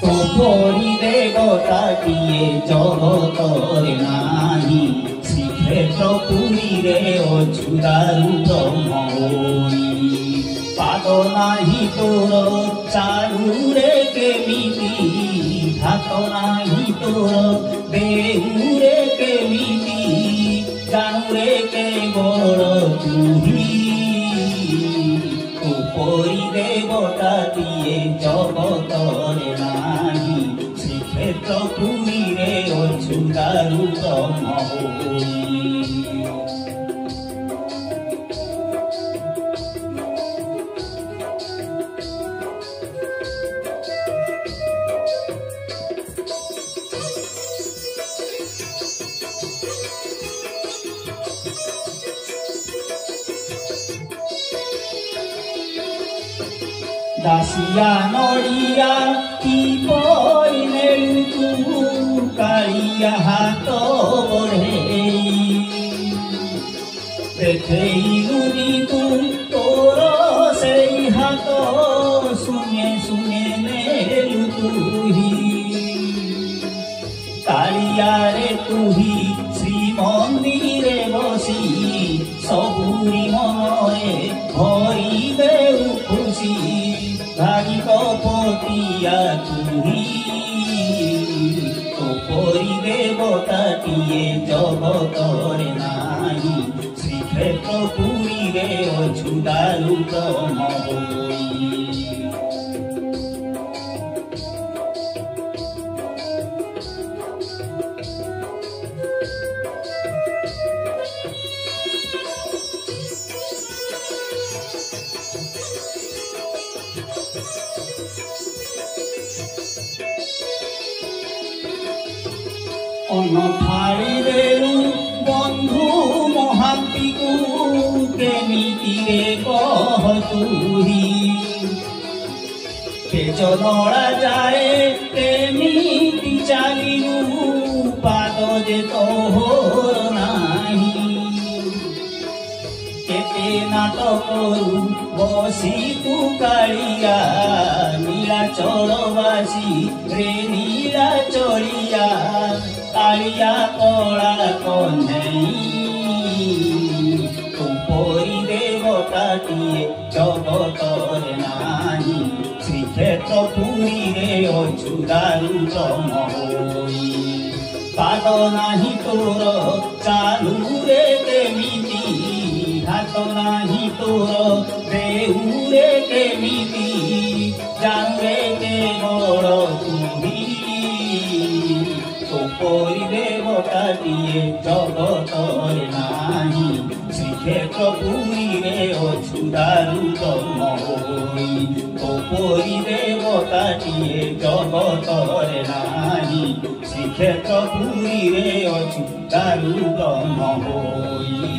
তোপরি দেবতাটিয়ে জগতরে নাহি শ্রীক্ষেত্র পুরীরে অচ্যুতারু ব্রহ্মহরি পাদ নাহি তোর চারুরে কেমিতি হাত নাহি তোর দেহুরে কেমিতি জানুরে কেবল তুহি তোপরি দেবতাটিয়ে জগতরে নাহি শ্রীক্ষেত্র পুরীরে অচ্যুতারু ব্রহ্মহরি দাসিয়া নড়িয়া কি পরিণেলু তু কালিয়া হাত বঢ়েই দেখেইলুনি তু তোর সেই হাত শুনে শুনে নেলু তুহি কালিয়ারে তুহি শ্রীমন্দিরে বসি সবুরি মনে হরি দেউ খুশি ভাগিকপতিয়া তুহি তোপরি দেবতাটিয়ে জগতরে নাহি শ্রীক্ষেত্র পুরীরে অচ্যুতারু ব্রহ্মহরি অনথারিদেলু বন্ধু মহান্তিকু কেমিতিরে কহ তুহি তেজ নড়া যায় কেমিতি চালিলু পাদ যে তোহর নাহি কেতে নাটকরু বসি তু কালিয়া নীলাচলবাসী রে নীলাচলিয়া কালিয়া কলা কন্যাই তোপরি দেবতাটিয়ে জগতরে নাহি শ্রীক্ষেত্র পুরীরে অচ্যুতারু ব্রহ্মহরি পাদ নাহি তোর চালুরে কেমিতি হাত নাহি তোর দেহুরে কেমিতি জানুরে কেবল তুহি তোপরি দেবতাটিয়ে জগতরে নাহি শ্রীক্ষেত্র পুরীরে অচ্যুতারু ব্রহ্মহরি তোপরি দেবতাটিয়ে জগতরে নাহি শ্রীক্ষেত্র পুরীরে অচ্যুতারু ব্রহ্মহরি।